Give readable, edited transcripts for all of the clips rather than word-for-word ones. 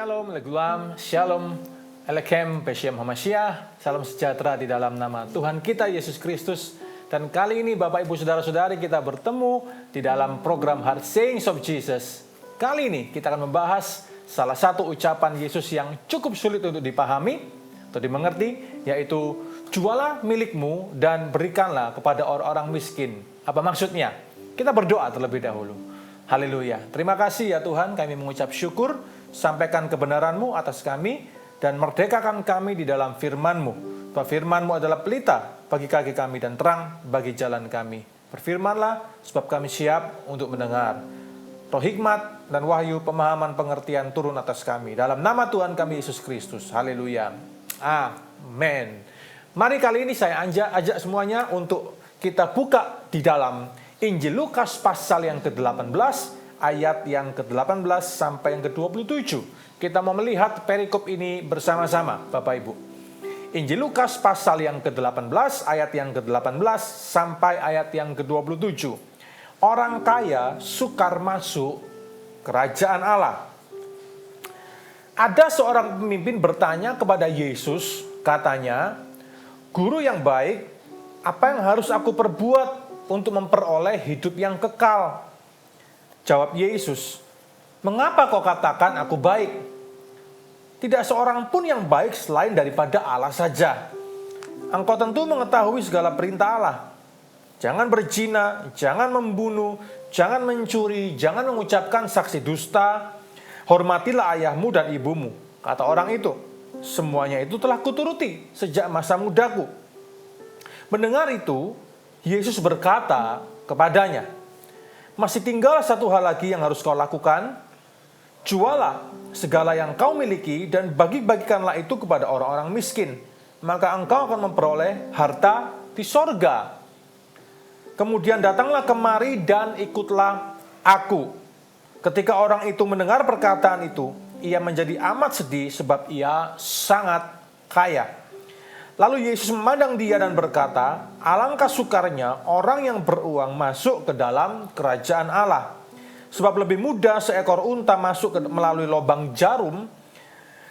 Shalom, Legulam, Shalom, Elekem, Beshem Hamashiach, salam sejahtera di dalam nama Tuhan kita Yesus Kristus. Dan kali ini Bapak Ibu Saudara-saudari kita bertemu di dalam program Heart Sayings of Jesus. Kali ini kita akan membahas salah satu ucapan Yesus yang cukup sulit untuk dipahami atau dimengerti, yaitu jualah milikmu dan berikanlah kepada orang-orang miskin. Apa maksudnya? Kita berdoa terlebih dahulu. Haleluya. Terima kasih ya Tuhan, kami mengucap syukur, sampaikan kebenaran-Mu atas kami, dan merdekakan kami di dalam firman-Mu. Bahwa firman-Mu adalah pelita bagi kaki kami dan terang bagi jalan kami. Berfirmanlah, sebab kami siap untuk mendengar. Roh hikmat dan wahyu pemahaman pengertian turun atas kami. Dalam nama Tuhan kami Yesus Kristus. Haleluya. Amin. Mari kali ini saya ajak semuanya untuk kita buka di dalam Injil Lukas pasal yang ke-18, ayat yang ke-18 sampai yang ke-27. Kita mau melihat perikop ini bersama-sama, Bapak Ibu. Injil Lukas pasal yang ke-18, ayat yang ke-18 sampai ayat yang ke-27. Orang kaya sukar masuk kerajaan Allah. Ada seorang pemimpin bertanya kepada Yesus, katanya, "Guru yang baik, apa yang harus aku perbuat untuk memperoleh hidup yang kekal?" Jawab Yesus, "Mengapa kau katakan aku baik? Tidak seorang pun yang baik selain daripada Allah saja. Engkau tentu mengetahui segala perintah Allah. Jangan berzina, jangan membunuh, jangan mencuri, jangan mengucapkan saksi dusta. Hormatilah ayahmu dan ibumu." Kata orang itu, "Semuanya itu telah kuturuti sejak masa mudaku." Mendengar itu, Yesus berkata kepadanya, "Masih tinggal satu hal lagi yang harus kau lakukan. Jualah segala yang kau miliki dan bagi-bagikanlah itu kepada orang-orang miskin. Maka engkau akan memperoleh harta di sorga. Kemudian datanglah kemari dan ikutlah aku." Ketika orang itu mendengar perkataan itu, ia menjadi amat sedih sebab ia sangat kaya. Lalu Yesus memandang dia dan berkata, "Alangkah sukarnya orang yang beruang masuk ke dalam kerajaan Allah. Sebab lebih mudah seekor unta masuk melalui lubang jarum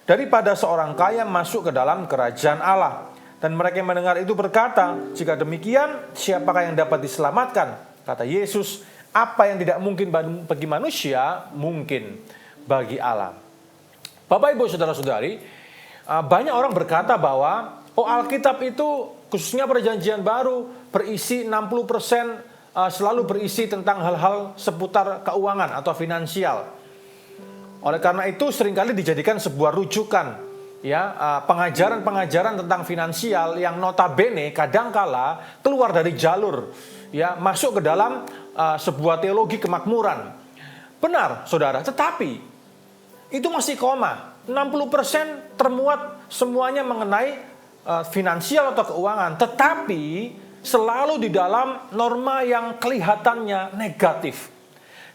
daripada seorang kaya masuk ke dalam kerajaan Allah." Dan mereka yang mendengar itu berkata, "Jika demikian, siapakah yang dapat diselamatkan?" Kata Yesus, "Apa yang tidak mungkin bagi manusia, mungkin bagi Allah." Bapak Ibu Saudara-saudari, banyak orang berkata bahwa Alkitab itu khususnya perjanjian baru berisi 60% selalu berisi tentang hal-hal seputar keuangan atau finansial. Oleh karena itu seringkali dijadikan sebuah rujukan, ya, pengajaran-pengajaran tentang finansial yang notabene kadangkala keluar dari jalur, ya, masuk ke dalam sebuah teologi kemakmuran. Benar, saudara, tetapi itu masih koma. 60% termuat semuanya mengenai finansial atau keuangan, tetapi selalu di dalam norma yang kelihatannya negatif.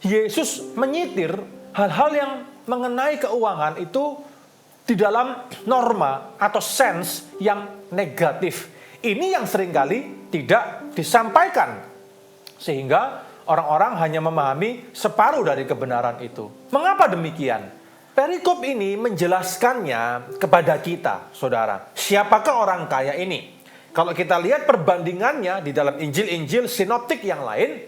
Yesus menyitir hal-hal yang mengenai keuangan itu di dalam norma atau sense yang negatif. Ini yang seringkali tidak disampaikan, sehingga orang-orang hanya memahami separuh dari kebenaran itu. Mengapa demikian? Perikop ini menjelaskannya kepada kita, saudara. Siapakah orang kaya ini? Kalau kita lihat perbandingannya di dalam Injil-Injil sinoptik yang lain,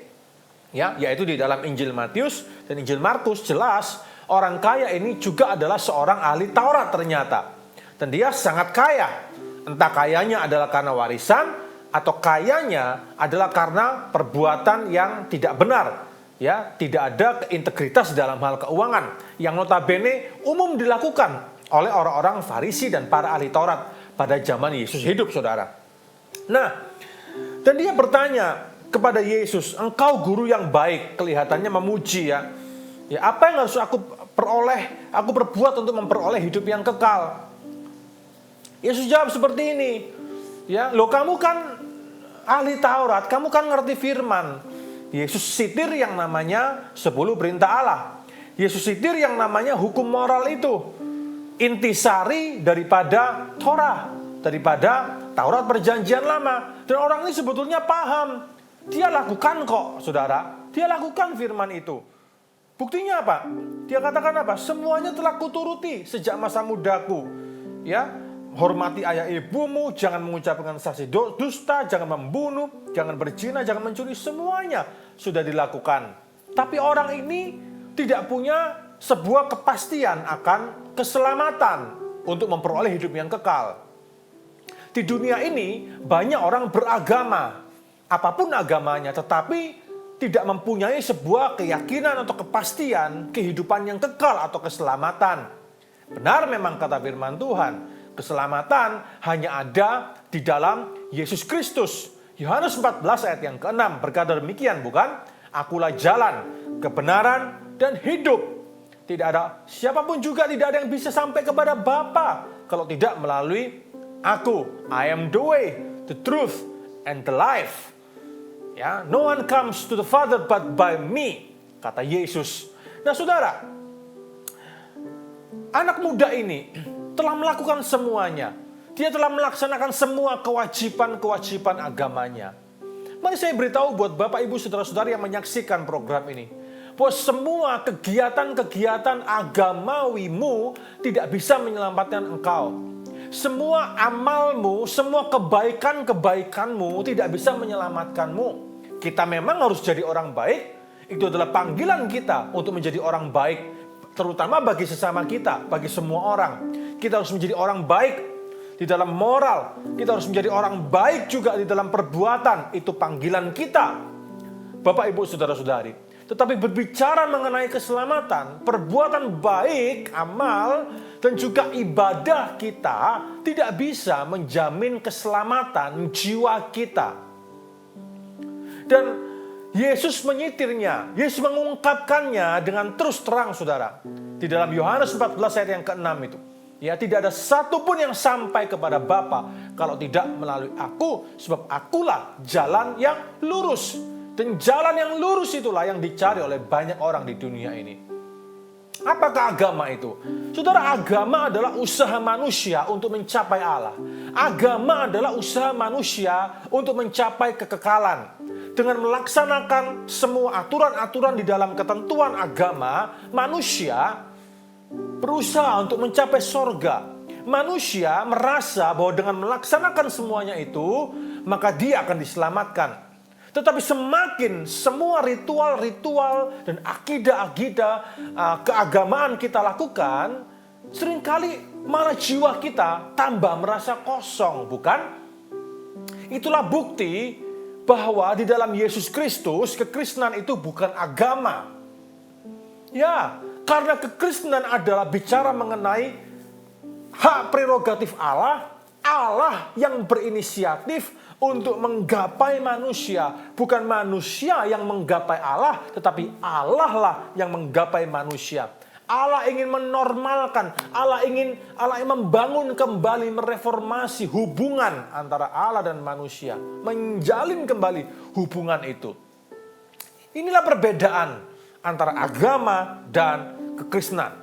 ya, yaitu di dalam Injil Matius dan Injil Markus, jelas orang kaya ini juga adalah seorang ahli Taurat ternyata. Dan dia sangat kaya. Entah kayanya adalah karena warisan atau kayanya adalah karena perbuatan yang tidak benar. Ya, tidak ada integritas dalam hal keuangan yang notabene umum dilakukan oleh orang-orang Farisi dan para ahli Taurat pada zaman Yesus hidup, saudara. Nah, dan dia bertanya kepada Yesus, "Engkau guru yang baik," kelihatannya memuji, ya. "Ya, apa yang harus aku perbuat untuk memperoleh hidup yang kekal?" Yesus jawab seperti ini, ya, "Loh, kamu kan ahli Taurat, kamu kan ngerti firman." Yesus sitir yang namanya 10 perintah Allah. Yesus sitir yang namanya hukum moral itu. Intisari daripada Torah, daripada Taurat perjanjian lama. Dan orang ini sebetulnya paham. Dia lakukan kok, saudara. Dia lakukan firman itu. Buktinya apa? Dia katakan apa? Semuanya telah kuturuti sejak masa mudaku. Ya, hormati ayah ibumu, jangan mengucapkan saksi dusta, jangan membunuh, jangan berzina, jangan mencuri, semuanya sudah dilakukan. Tapi orang ini tidak punya sebuah kepastian akan keselamatan untuk memperoleh hidup yang kekal. Di dunia ini banyak orang beragama, apapun agamanya, tetapi tidak mempunyai sebuah keyakinan atau kepastian kehidupan yang kekal atau keselamatan. Benar memang kata firman Tuhan, keselamatan hanya ada di dalam Yesus Kristus. Yohanes 14 ayat yang ke-6 berkata demikian, bukan? Akulah jalan, kebenaran, dan hidup. Tidak ada siapapun juga, tidak ada yang bisa sampai kepada Bapa kalau tidak melalui aku. I am the way, the truth, and the life. Ya, no one comes to the Father but by me, kata Yesus. Nah, saudara, anak muda ini telah melakukan semuanya. Dia telah melaksanakan semua kewajiban-kewajiban agamanya. Mari saya beritahu buat Bapak, Ibu, Saudara-saudari yang menyaksikan program ini, bahwa semua kegiatan-kegiatan agamawimu tidak bisa menyelamatkan engkau. Semua amalmu, semua kebaikan-kebaikanmu tidak bisa menyelamatkanmu. Kita memang harus jadi orang baik. Itu adalah panggilan kita untuk menjadi orang baik. Terutama bagi sesama kita, bagi semua orang. Kita harus menjadi orang baik di dalam moral. Kita harus menjadi orang baik juga di dalam perbuatan. Itu panggilan kita, Bapak, Ibu, Saudara-saudari. Tetapi berbicara mengenai keselamatan, perbuatan baik, amal, dan juga ibadah kita tidak bisa menjamin keselamatan jiwa kita. Dan Yesus menyitirnya, Yesus mengungkapkannya dengan terus terang, saudara. Di dalam Yohanes 14 ayat yang ke-6 itu. Ya, tidak ada satupun yang sampai kepada Bapa kalau tidak melalui aku, sebab akulah jalan yang lurus. Dan jalan yang lurus itulah yang dicari oleh banyak orang di dunia ini. Apakah agama itu? Saudara, agama adalah usaha manusia untuk mencapai Allah. Agama adalah usaha manusia untuk mencapai kekekalan. Dengan melaksanakan semua aturan-aturan di dalam ketentuan agama, manusia berusaha untuk mencapai sorga. Manusia merasa bahwa dengan melaksanakan semuanya itu, maka dia akan diselamatkan. Tetapi semakin semua ritual-ritual dan akidah-akidah keagamaan kita lakukan, seringkali malah jiwa kita tambah merasa kosong, bukan? Itulah bukti bahwa di dalam Yesus Kristus, kekristenan itu bukan agama. Ya, karena kekristenan adalah bicara mengenai hak prerogatif Allah, Allah yang berinisiatif untuk menggapai manusia. Bukan manusia yang menggapai Allah, tetapi Allah lah yang menggapai manusia. Allah ingin menormalkan, Allah ingin membangun kembali, mereformasi hubungan antara Allah dan manusia. Menjalin kembali hubungan itu. Inilah perbedaan antara agama dan kekristenan.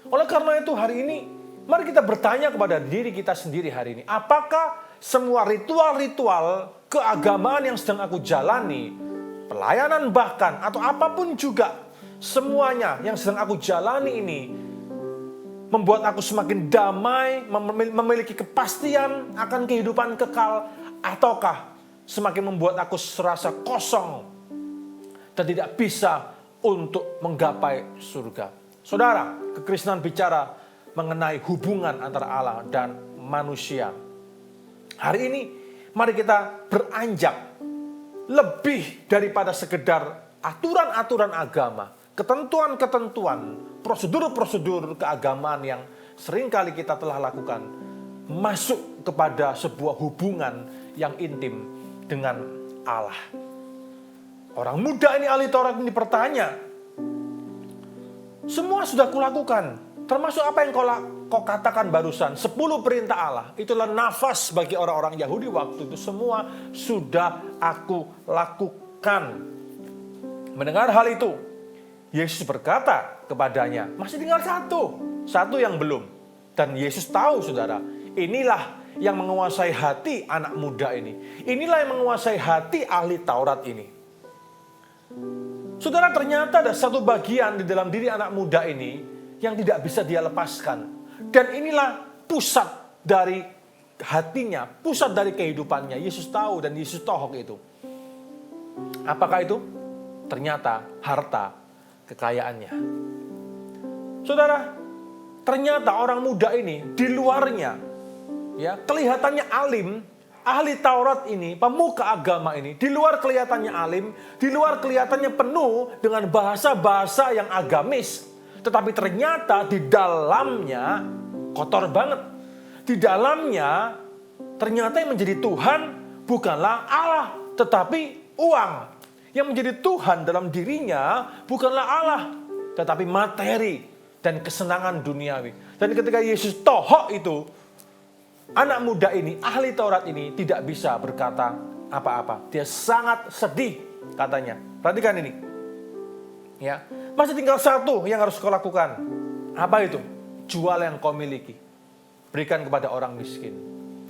Oleh karena itu hari ini, mari kita bertanya kepada diri kita sendiri hari ini. Apakah semua ritual-ritual keagamaan yang sedang aku jalani, pelayanan bahkan, atau apapun juga, semuanya yang sedang aku jalani ini membuat aku semakin damai, memiliki kepastian akan kehidupan kekal, ataukah semakin membuat aku serasa kosong dan tidak bisa untuk menggapai surga? Saudara, kekristenan bicara mengenai hubungan antara Allah dan manusia. Hari ini mari kita beranjak lebih daripada sekedar aturan-aturan agama, ketentuan-ketentuan, prosedur-prosedur keagamaan yang seringkali kita telah lakukan, masuk kepada sebuah hubungan yang intim dengan Allah. Orang muda ini, ahli Taurat ini bertanya, semua sudah kulakukan, termasuk apa yang kau katakan barusan, 10 perintah Allah. Itulah nafas bagi orang-orang Yahudi waktu itu. Semua sudah aku lakukan. Mendengar hal itu, Yesus berkata kepadanya, masih tinggal satu yang belum. Dan Yesus tahu, saudara, inilah yang menguasai hati anak muda ini. Inilah yang menguasai hati ahli Taurat ini. Saudara, ternyata ada satu bagian di dalam diri anak muda ini yang tidak bisa dia lepaskan. Dan inilah pusat dari hatinya, pusat dari kehidupannya. Yesus tahu dan Yesus tohok itu. Apakah itu? Ternyata harta kekayaannya. Saudara, ternyata orang muda ini di luarnya, ya, kelihatannya alim, ahli Taurat ini, pemuka agama ini, di luar kelihatannya alim, di luar kelihatannya penuh dengan bahasa-bahasa yang agamis, tetapi ternyata di dalamnya kotor banget. Di dalamnya ternyata yang menjadi Tuhan bukanlah Allah, tetapi uang. Yang menjadi Tuhan dalam dirinya bukanlah Allah, tetapi materi dan kesenangan duniawi. Dan ketika Yesus tohok itu, anak muda ini, ahli Taurat ini tidak bisa berkata apa-apa. Dia sangat sedih katanya. Perhatikan ini. Ya, masih tinggal satu yang harus kau lakukan. Apa itu? Jual yang kau miliki. Berikan kepada orang miskin.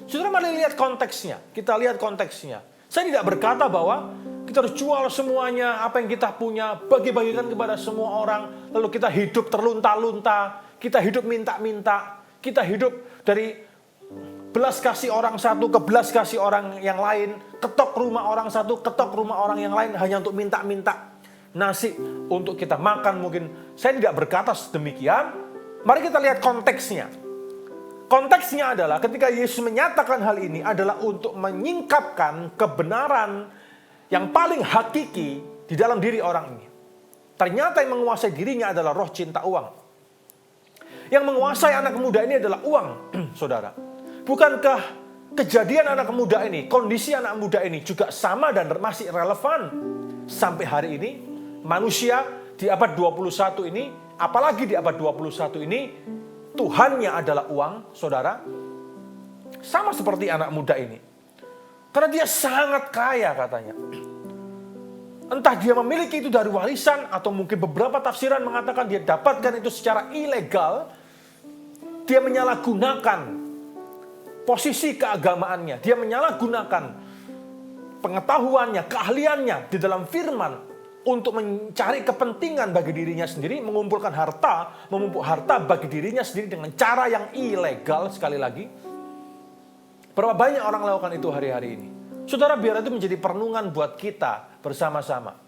Saudara, mari lihat konteksnya. Kita lihat konteksnya. Saya tidak berkata bahwa kita harus jual semuanya, apa yang kita punya, bagi-bagikan kepada semua orang. Lalu kita hidup terlunta-lunta, kita hidup minta-minta, kita hidup dari belas kasih orang satu ke belas kasih orang yang lain, ketok rumah orang satu, ketok rumah orang yang lain hanya untuk minta-minta nasi untuk kita makan mungkin. Saya tidak berkata sedemikian. Mari kita lihat konteksnya. Konteksnya adalah ketika Yesus menyatakan hal ini adalah untuk menyingkapkan kebenaran yang paling hakiki di dalam diri orang ini. Ternyata yang menguasai dirinya adalah roh cinta uang. Yang menguasai anak muda ini adalah uang, saudara. Bukankah kejadian anak muda ini, kondisi anak muda ini juga sama dan masih relevan sampai hari ini? Manusia di abad 21 ini, apalagi di abad 21 ini, Tuhannya adalah uang, saudara. Sama seperti anak muda ini. Karena dia sangat kaya katanya. Entah dia memiliki itu dari warisan atau mungkin beberapa tafsiran mengatakan dia dapatkan itu secara ilegal. Dia menyalahgunakan posisi keagamaannya. Dia menyalahgunakan pengetahuannya, keahliannya di dalam firman untuk mencari kepentingan bagi dirinya sendiri, mengumpulkan harta, memumpuk harta bagi dirinya sendiri dengan cara yang ilegal sekali lagi. Berapa banyak orang melakukan itu hari-hari ini? Saudara, biar itu menjadi perenungan buat kita bersama-sama.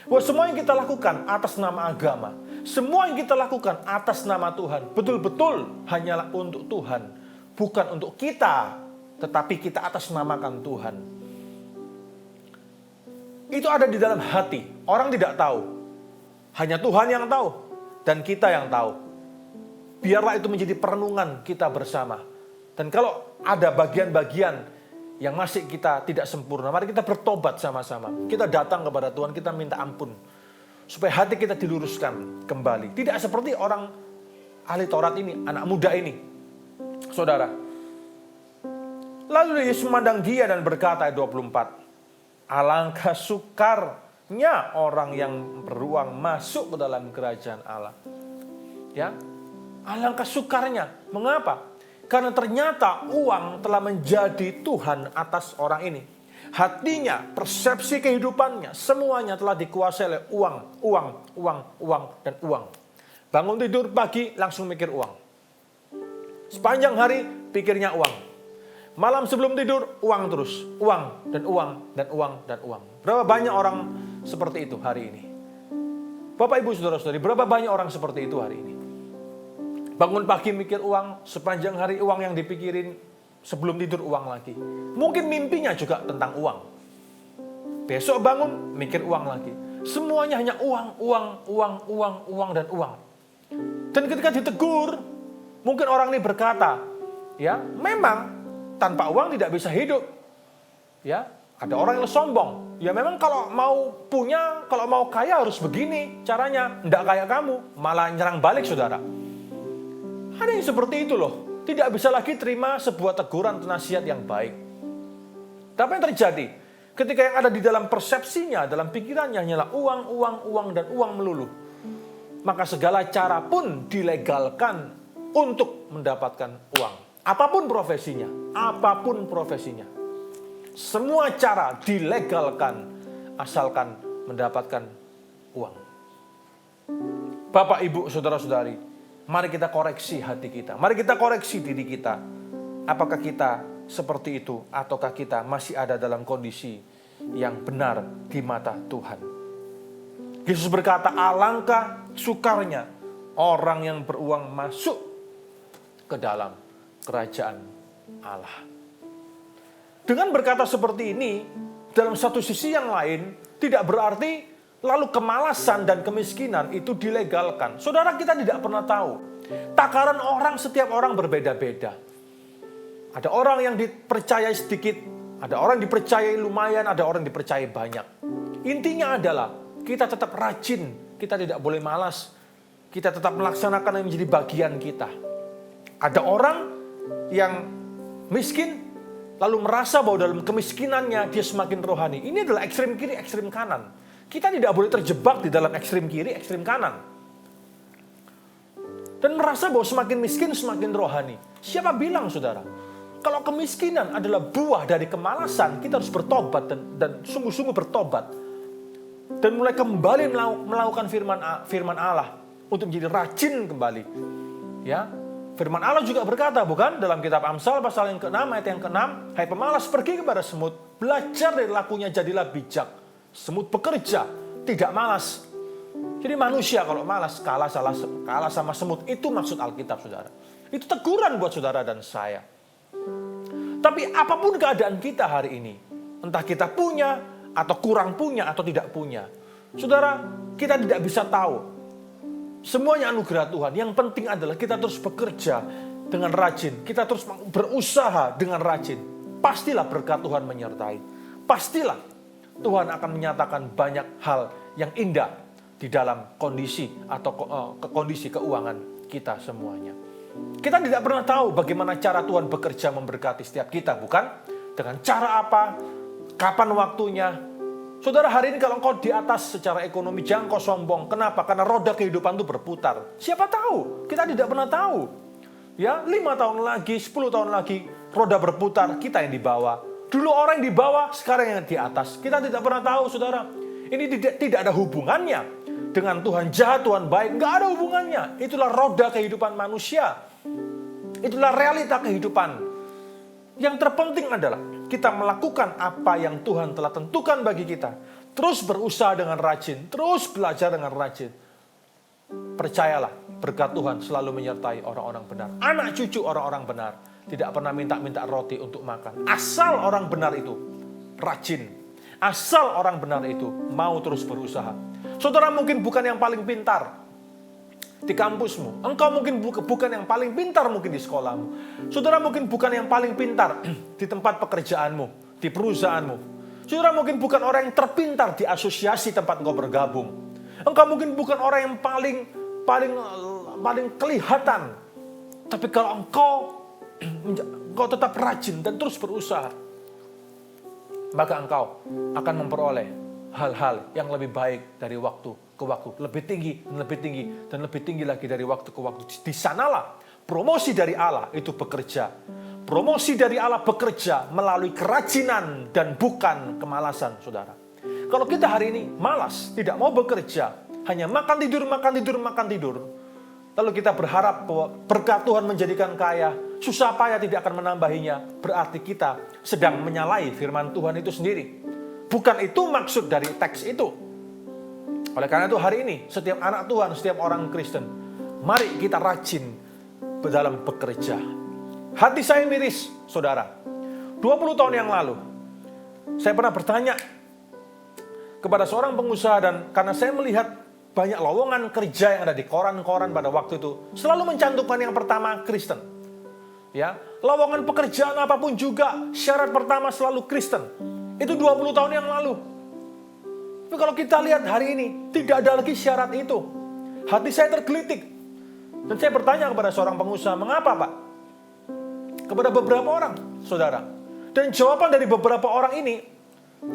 Bahwa semua yang kita lakukan atas nama agama, semua yang kita lakukan atas nama Tuhan, betul-betul hanyalah untuk Tuhan. Bukan untuk kita, tetapi kita atas namakan Tuhan. Itu ada di dalam hati. Orang tidak tahu. Hanya Tuhan yang tahu. Dan kita yang tahu. Biarlah itu menjadi perenungan kita bersama. Dan kalau ada bagian-bagian yang masih kita tidak sempurna, mari kita bertobat sama-sama. Kita datang kepada Tuhan, kita minta ampun. Supaya hati kita diluruskan kembali. Tidak seperti orang ahli Taurat ini, anak muda ini. Saudara. Lalu Yesus memandang dia dan berkata, ayat 24. Alangkah sukarnya orang yang beruang masuk ke dalam kerajaan Allah. Ya, alangkah sukarnya. Mengapa? Karena ternyata uang telah menjadi Tuhan atas orang ini. Hatinya, persepsi kehidupannya, semuanya telah dikuasai oleh uang, dan uang. Bangun tidur pagi, langsung mikir uang. Sepanjang hari, pikirnya uang. Malam sebelum tidur, uang terus. Uang, dan uang, dan uang, dan uang. Berapa banyak orang seperti itu hari ini? Bapak, Ibu, Saudara-saudari, berapa banyak orang seperti itu hari ini? Bangun pagi mikir uang, sepanjang hari uang yang dipikirin, sebelum tidur uang lagi. Mungkin mimpinya juga tentang uang. Besok bangun, mikir uang lagi. Semuanya hanya uang, dan uang. Dan ketika ditegur, mungkin orang ini berkata, ya, memang tanpa uang tidak bisa hidup. Ya, ada orang yang sombong. Ya memang kalau mau punya, kalau mau kaya harus begini caranya. Tidak kayak kamu, malah nyerang balik, saudara. Ada yang seperti itu loh. Tidak bisa lagi terima sebuah teguran atau nasihat yang baik. Tapi yang terjadi ketika yang ada di dalam persepsinya, dalam pikirannya hanyalah uang, dan uang melulu. Maka segala cara pun dilegalkan untuk mendapatkan uang. Apapun profesinya. Semua cara dilegalkan asalkan mendapatkan uang. Bapak, Ibu, saudara-saudari, mari kita koreksi hati kita. Mari kita koreksi diri kita. Apakah kita seperti itu ataukah kita masih ada dalam kondisi yang benar di mata Tuhan? Yesus berkata, alangkah sukarnya orang yang beruang masuk ke dalam kerajaan Allah. Dengan berkata seperti ini, dalam satu sisi yang lain, tidak berarti lalu kemalasan dan kemiskinan itu dilegalkan. Saudara, kita tidak pernah tahu. Takaran orang, setiap orang berbeda-beda. Ada orang yang dipercayai sedikit, ada orang dipercayai lumayan, ada orang dipercayai banyak. Intinya adalah kita tetap rajin, kita tidak boleh malas. Kita tetap melaksanakan yang menjadi bagian kita. Ada orang yang miskin, lalu merasa bahwa dalam kemiskinannya dia semakin rohani. Ini adalah ekstrem kiri, ekstrem kanan. Kita tidak boleh terjebak di dalam ekstrem kiri, ekstrem kanan. Dan merasa bahwa semakin miskin, semakin rohani. Siapa bilang, saudara? Kalau kemiskinan adalah buah dari kemalasan, kita harus bertobat dan sungguh-sungguh bertobat. Dan mulai kembali melakukan firman Allah untuk menjadi rajin kembali. Ya, firman Allah juga berkata, bukan? Dalam kitab Amsal pasal yang ke-6 ayat yang ke-6, hai pemalas, pergi kepada semut, belajar dari lakunya, jadilah bijak. Semut bekerja, tidak malas. Jadi manusia kalau malas kalah sama semut. Itu maksud Alkitab, saudara. Itu teguran buat saudara dan saya. Tapi apapun keadaan kita hari ini, entah kita punya atau kurang punya atau tidak punya, saudara, kita tidak bisa tahu. Semuanya anugerah Tuhan. Yang penting adalah kita terus bekerja dengan rajin. Kita terus berusaha dengan rajin. Pastilah berkat Tuhan menyertai. Pastilah Tuhan akan menyatakan banyak hal yang indah di dalam kondisi atau kondisi keuangan kita semuanya. Kita tidak pernah tahu bagaimana cara Tuhan bekerja memberkati setiap kita, bukan? Dengan cara apa? Kapan waktunya? Saudara, hari ini kalau engkau di atas secara ekonomi, jangan kau sombong. Kenapa? Karena roda kehidupan itu berputar. Siapa tahu? Kita tidak pernah tahu. Ya, 5 tahun lagi, 10 tahun lagi, roda berputar, kita yang di bawah. Dulu orang yang di bawah, sekarang yang di atas. Kita tidak pernah tahu, saudara. Ini tidak ada hubungannya dengan Tuhan jahat, Tuhan baik. Nggak ada hubungannya. Itulah roda kehidupan manusia. Itulah realita kehidupan. Yang terpenting adalah kita melakukan apa yang Tuhan telah tentukan bagi kita. Terus berusaha dengan rajin. Terus belajar dengan rajin. Percayalah, berkat Tuhan selalu menyertai orang-orang benar. Anak cucu orang-orang benar. Tidak pernah minta-minta roti untuk makan. Asal orang benar itu rajin. Asal orang benar itu mau terus berusaha. Saudara mungkin bukan yang paling pintar di kampusmu. Engkau mungkin bukan yang paling pintar mungkin di sekolahmu. Saudara mungkin bukan yang paling pintar di tempat pekerjaanmu, di perusahaanmu. Saudara mungkin bukan orang yang terpintar di asosiasi tempat engkau bergabung. Engkau mungkin bukan orang yang paling kelihatan. Tapi kalau engkau tetap rajin dan terus berusaha, maka engkau akan memperoleh hal-hal yang lebih baik dari waktu ke waktu, lebih tinggi dan lebih tinggi lagi dari waktu ke waktu. Di sanalah promosi dari Allah itu bekerja. Promosi dari Allah bekerja melalui kerajinan dan bukan kemalasan, saudara. Kalau kita hari ini malas, tidak mau bekerja, hanya makan tidur, lalu kita berharap bahwa berkat Tuhan menjadikan kaya, susah payah tidak akan menambahinya, berarti kita sedang menyalahi firman Tuhan itu sendiri. Bukan itu maksud dari teks itu. Oleh karena itu hari ini, setiap anak Tuhan, setiap orang Kristen, mari kita rajin dalam bekerja. Hati saya miris, saudara. 20 tahun yang lalu, saya pernah bertanya kepada seorang pengusaha, dan karena saya melihat banyak lowongan kerja yang ada di koran-koran pada waktu itu, selalu mencantumkan yang pertama Kristen. Ya, lowongan pekerjaan apapun juga, syarat pertama selalu Kristen. Itu 20 tahun yang lalu. Tapi kalau kita lihat hari ini, tidak ada lagi syarat itu. Hati saya tergelitik. Dan saya bertanya kepada seorang pengusaha, mengapa Pak? Kepada beberapa orang, saudara. Dan jawaban dari beberapa orang ini,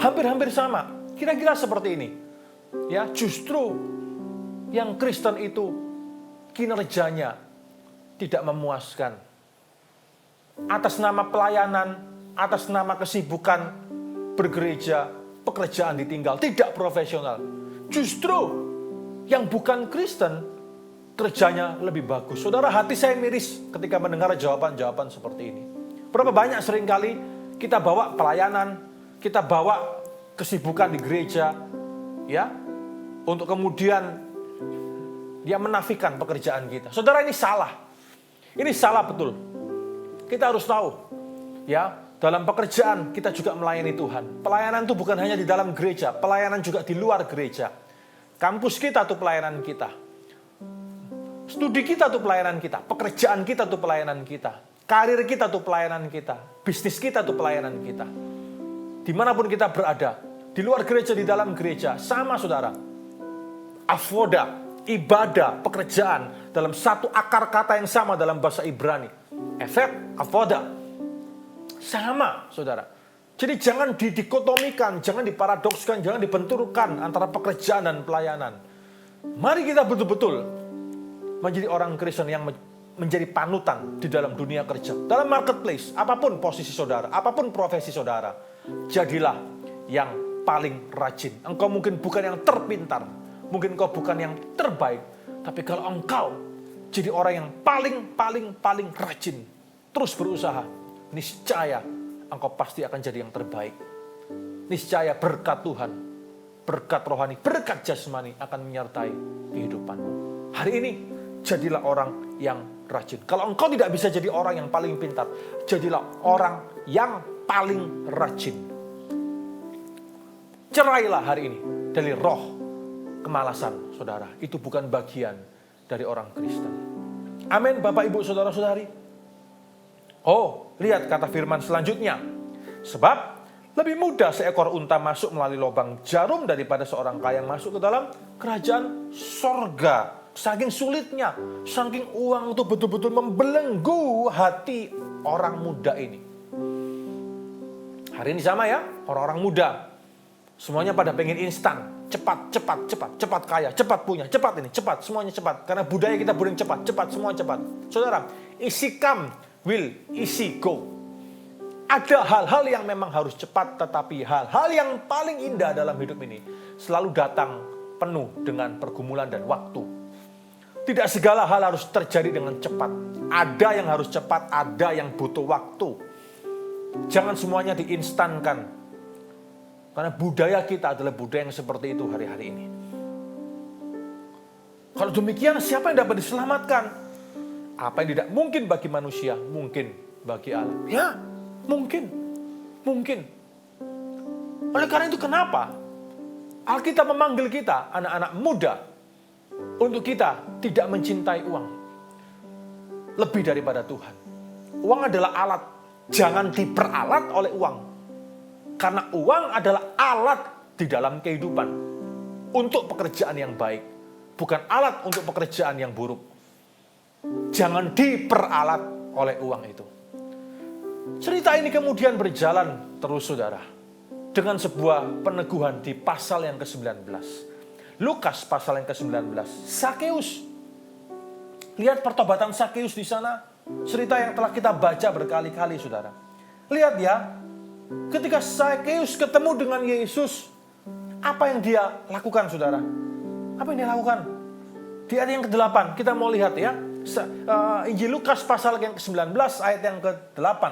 hampir-hampir sama. Kira-kira seperti ini. Ya, justru yang Kristen itu, kinerjanya tidak memuaskan. Atas nama pelayanan, atas nama kesibukan bergereja, pekerjaan ditinggal, tidak profesional. Justru yang bukan Kristen kerjanya lebih bagus. Saudara, hati saya miris ketika mendengar jawaban-jawaban seperti ini. Berapa banyak seringkali kita bawa pelayanan, kita bawa kesibukan di gereja, ya, untuk kemudian dia menafikan pekerjaan kita. Saudara, ini salah. Ini salah betul. Kita harus tahu, ya, dalam pekerjaan kita juga melayani Tuhan. Pelayanan itu bukan hanya di dalam gereja, pelayanan juga di luar gereja. Kampus kita itu pelayanan kita. Studi kita itu pelayanan kita. Pekerjaan kita itu pelayanan kita. Karir kita itu pelayanan kita. Bisnis kita itu pelayanan kita. Dimanapun kita berada, di luar gereja, di dalam gereja, sama saudara. Avoda, ibadah, pekerjaan, dalam satu akar kata yang sama dalam bahasa Ibrani. Efek, avoda. Sama saudara. Jadi jangan didikotomikan, jangan diparadokskan, jangan dibenturkan antara pekerjaan dan pelayanan. Mari kita betul-betul menjadi orang Kristen yang menjadi panutan di dalam dunia kerja. Dalam marketplace, apapun posisi saudara, apapun profesi saudara, jadilah yang paling rajin. Engkau mungkin bukan yang terpintar, mungkin engkau bukan yang terbaik, tapi kalau engkau jadi orang yang paling rajin, terus berusaha, niscaya engkau pasti akan jadi yang terbaik. Niscaya berkat Tuhan, berkat rohani, berkat jasmani akan menyertai kehidupanmu. Hari ini, jadilah orang yang rajin. Kalau engkau tidak bisa jadi orang yang paling pintar, jadilah orang yang paling rajin. Cerailah hari ini dari roh kemalasan, saudara. Itu bukan bagian dari orang Kristen. Amin, Bapak, Ibu, saudara-saudari. Oh, lihat kata firman selanjutnya. Sebab lebih mudah seekor unta masuk melalui lubang jarum daripada seorang kaya masuk ke dalam kerajaan sorga. Saking sulitnya, saking uang itu betul-betul membelenggu hati orang muda ini. Hari ini sama ya, orang-orang muda. Semuanya pada pengen instan, cepat kaya, cepat punya, cepat ini, cepat, semuanya cepat. Karena budaya kita budaya cepat, semua cepat. Saudara, easy come, will easy go. Ada hal-hal yang memang harus cepat, tetapi hal-hal yang paling indah dalam hidup ini selalu datang penuh dengan pergumulan dan waktu. Tidak segala hal harus terjadi dengan cepat. Ada yang harus cepat, ada yang butuh waktu. Jangan semuanya diinstankan. Karena budaya kita adalah budaya yang seperti itu hari-hari ini. Kalau demikian, siapa yang dapat diselamatkan? Apa yang tidak mungkin bagi manusia, mungkin bagi Allah. Ya, mungkin. Oleh karena itu kenapa Alkitab memanggil kita, anak-anak muda, untuk kita tidak mencintai uang lebih daripada Tuhan. Uang adalah alat. Jangan diperalat oleh uang. Karena uang adalah alat di dalam kehidupan. Untuk pekerjaan yang baik. Bukan alat untuk pekerjaan yang buruk. Jangan diperalat oleh uang itu. Cerita ini kemudian berjalan terus, saudara. Dengan sebuah peneguhan di pasal yang ke-19. Lukas pasal yang ke-19. Sakeus. Lihat pertobatan Sakeus di sana. Cerita yang telah kita baca berkali-kali, saudara. Lihat ya. Ketika Sakeus ketemu dengan Yesus. Apa yang dia lakukan, saudara? Apa yang dia lakukan? Di ayat yang ke-8. Kita mau lihat ya. Injil Lukas pasal yang ke-19 ayat yang ke-8.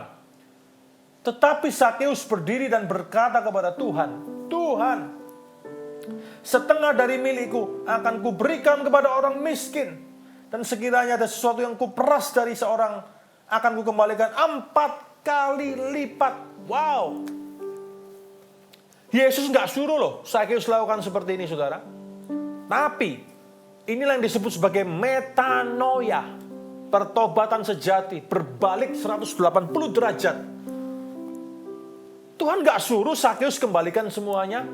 Tetapi Sakeus berdiri dan berkata kepada Tuhan. Tuhan, setengah dari milikku akan kuberikan kepada orang miskin. Dan sekiranya ada sesuatu yang kuperas dari seorang, akan kukembalikan 4 kali lipat. Wow. Yesus nggak suruh loh Sakeus lakukan seperti ini, saudara. Tapi inilah yang disebut sebagai metanoia. Pertobatan sejati. Berbalik 180 derajat. Tuhan nggak suruh Sakeus kembalikan semuanya.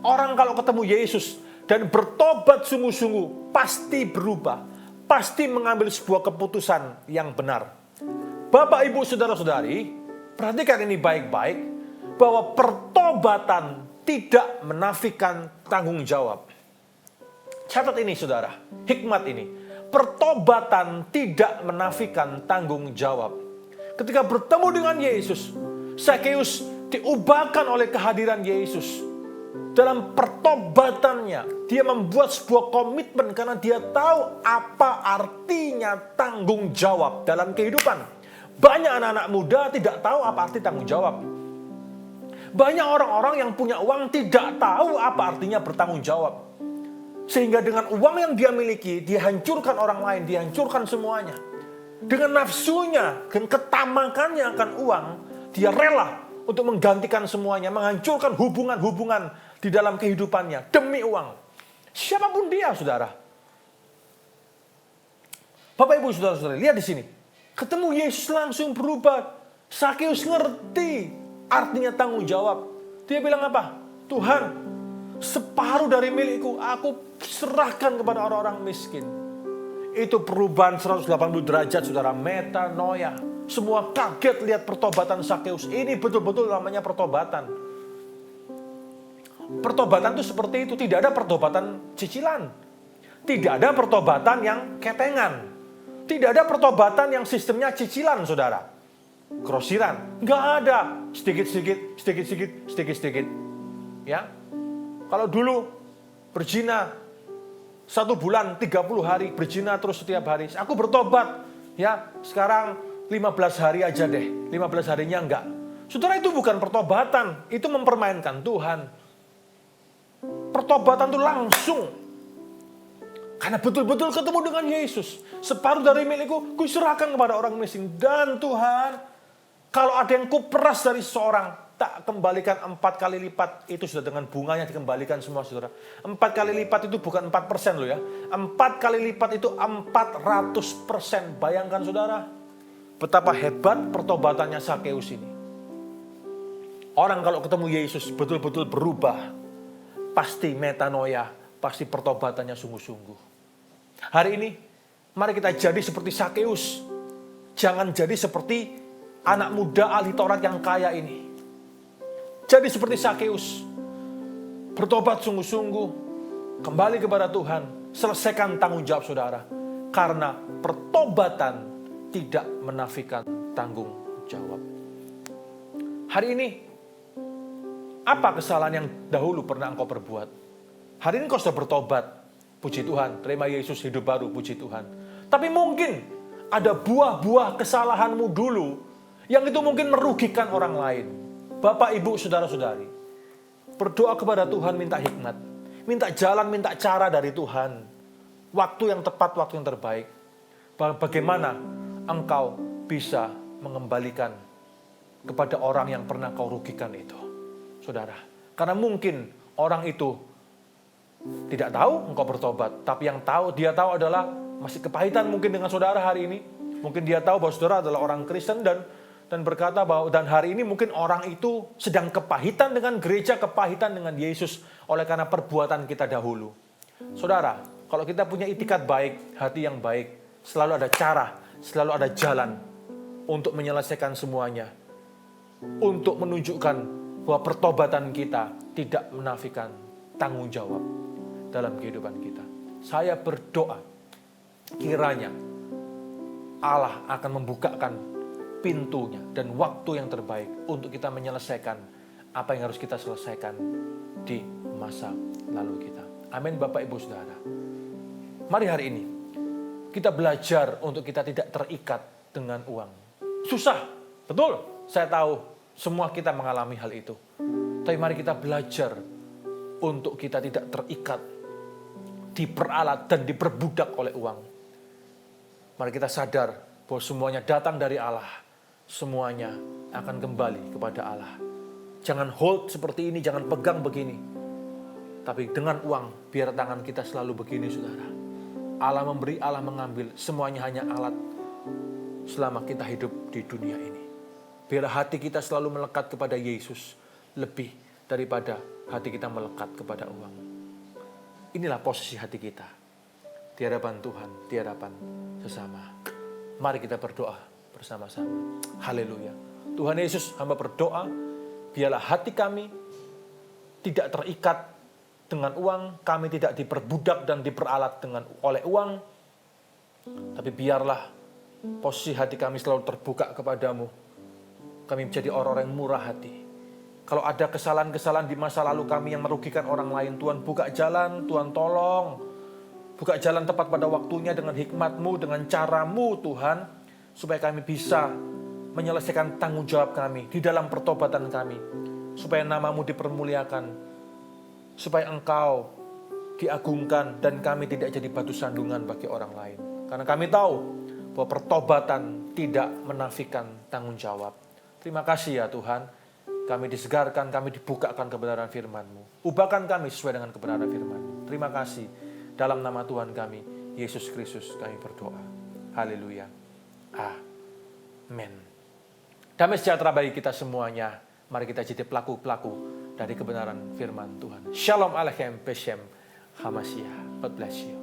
Orang kalau ketemu Yesus dan bertobat sungguh-sungguh pasti berubah. Pasti mengambil sebuah keputusan yang benar. Bapak, Ibu, saudara-saudari, perhatikan ini baik-baik. Bahwa pertobatan tidak menafikan tanggung jawab. Catat ini, saudara. Hikmat ini. Pertobatan tidak menafikan tanggung jawab. Ketika bertemu dengan Yesus, Sakeus diubahkan oleh kehadiran Yesus. Dalam pertobatannya, dia membuat sebuah komitmen karena dia tahu apa artinya tanggung jawab dalam kehidupan. Banyak anak-anak muda tidak tahu apa arti tanggung jawab. Banyak orang-orang yang punya uang tidak tahu apa artinya bertanggung jawab. Sehingga dengan uang yang dia miliki, dia hancurkan orang lain, dia hancurkan semuanya. Dengan nafsunya, dengan ketamakannya akan uang, dia rela untuk menggantikan semuanya, menghancurkan hubungan-hubungan di dalam kehidupannya demi uang. Siapapun dia, saudara. Bapak, Ibu, saudara-saudara, lihat di sini. Ketemu Yesus langsung berubah. Sakeus ngerti artinya tanggung jawab. Dia bilang apa? Tuhan, separuh dari milikku aku serahkan kepada orang-orang miskin. Itu perubahan 180 derajat, saudara. Metanoia. Semua kaget lihat pertobatan Sakeus. Ini betul-betul namanya pertobatan. Pertobatan itu seperti itu. Tidak ada pertobatan cicilan. Tidak ada pertobatan yang ketengan. Tidak ada pertobatan yang sistemnya cicilan, saudara. Grosiran. Nggak ada. Sedikit-sedikit, sedikit-sedikit, sedikit-sedikit. Ya. Kalau dulu berzina 1 bulan, 30 hari, berzina terus setiap hari. Aku bertobat. Ya, sekarang 15 hari aja deh. 15 harinya enggak. Saudara, itu bukan pertobatan. Itu mempermainkan Tuhan. Pertobatan itu langsung. Karena betul-betul ketemu dengan Yesus. Separuh dari milikku, kuserahkan kepada orang miskin. Dan Tuhan, kalau ada yang kuperas dari seseorang, tak kembalikan 4 kali lipat. Itu sudah dengan bunganya dikembalikan semua, saudara. 4 kali lipat itu bukan 4% loh ya. 4 kali lipat itu 400%. Bayangkan, saudara. Betapa hebat pertobatannya Sakeus ini. Orang kalau ketemu Yesus betul-betul berubah. Pasti metanoia, pasti pertobatannya sungguh-sungguh. Hari ini, mari kita jadi seperti Sakeus. Jangan jadi seperti anak muda ahli Taurat yang kaya ini. Jadi seperti Sakeus. Bertobat sungguh-sungguh. Kembali kepada Tuhan. Selesaikan tanggung jawab saudara. Karena pertobatan tidak menafikan tanggung jawab. Hari ini, apa kesalahan yang dahulu pernah engkau perbuat? Hari ini kau sudah bertobat. Puji Tuhan, terima Yesus, hidup baru, puji Tuhan. Tapi mungkin ada buah-buah kesalahanmu dulu yang itu mungkin merugikan orang lain. Bapak, Ibu, saudara-saudari, berdoa kepada Tuhan, minta hikmat, minta jalan, minta cara dari Tuhan. Waktu yang tepat, waktu yang terbaik. Bagaimana engkau bisa mengembalikan kepada orang yang pernah kau rugikan itu, saudara. Karena mungkin orang itu tidak tahu engkau bertobat, tapi yang dia tahu adalah masih kepahitan mungkin dengan saudara hari ini. Mungkin dia tahu bahwa saudara adalah orang Kristen dan berkata bahwa dan hari ini mungkin orang itu sedang kepahitan dengan gereja, kepahitan dengan Yesus oleh karena perbuatan kita dahulu. Saudara, kalau kita punya itikat baik, hati yang baik, selalu ada cara, selalu ada jalan untuk menyelesaikan semuanya. Untuk menunjukkan bahwa pertobatan kita tidak menafikan tanggung jawab dalam kehidupan kita. Saya berdoa, kiranya Allah akan membukakan pintunya dan waktu yang terbaik untuk kita menyelesaikan apa yang harus kita selesaikan di masa lalu kita. Amin, Bapak, Ibu, Saudara. Mari hari ini kita belajar untuk kita tidak terikat dengan uang. Susah, betul. Saya tahu semua kita mengalami hal itu. Tapi mari kita belajar untuk kita tidak terikat, diperalat dan diperbudak oleh uang. Mari kita sadar bahwa semuanya datang dari Allah. Semuanya akan kembali kepada Allah. Jangan hold seperti ini, jangan pegang begini. Tapi dengan uang, biar tangan kita selalu begini, saudara. Allah memberi, Allah mengambil. Semuanya hanya alat selama kita hidup di dunia ini. Biar hati kita selalu melekat kepada Yesus. Lebih daripada hati kita melekat kepada uang. Inilah posisi hati kita. Di hadapan Tuhan, di hadapan sesama. Mari kita berdoa bersama-sama. Haleluya. Tuhan Yesus, hamba berdoa, biarlah hati kami tidak terikat dengan uang, kami tidak diperbudak dan diperalat oleh uang, tapi biarlah posisi hati kami selalu terbuka kepadamu. Kami menjadi orang-orang yang murah hati. Kalau ada kesalahan-kesalahan di masa lalu kami yang merugikan orang lain, Tuhan buka jalan, Tuhan tolong. Buka jalan tepat pada waktunya dengan hikmat-Mu, dengan cara-Mu Tuhan. Supaya kami bisa menyelesaikan tanggung jawab kami di dalam pertobatan kami. Supaya nama-Mu dipermuliakan. Supaya Engkau diagungkan dan kami tidak jadi batu sandungan bagi orang lain. Karena kami tahu bahwa pertobatan tidak menafikan tanggung jawab. Terima kasih ya Tuhan. Kami disegarkan, kami dibukakan kebenaran firman-Mu. Ubahkan kami sesuai dengan kebenaran firman-Mu. Terima kasih. Dalam nama Tuhan kami, Yesus Kristus, kami berdoa. Haleluya. Amin. Damai sejahtera bagi kita semuanya. Mari kita jadi pelaku-pelaku dari kebenaran firman Tuhan. Shalom Aleichem Beshem Hamashiach. God bless you.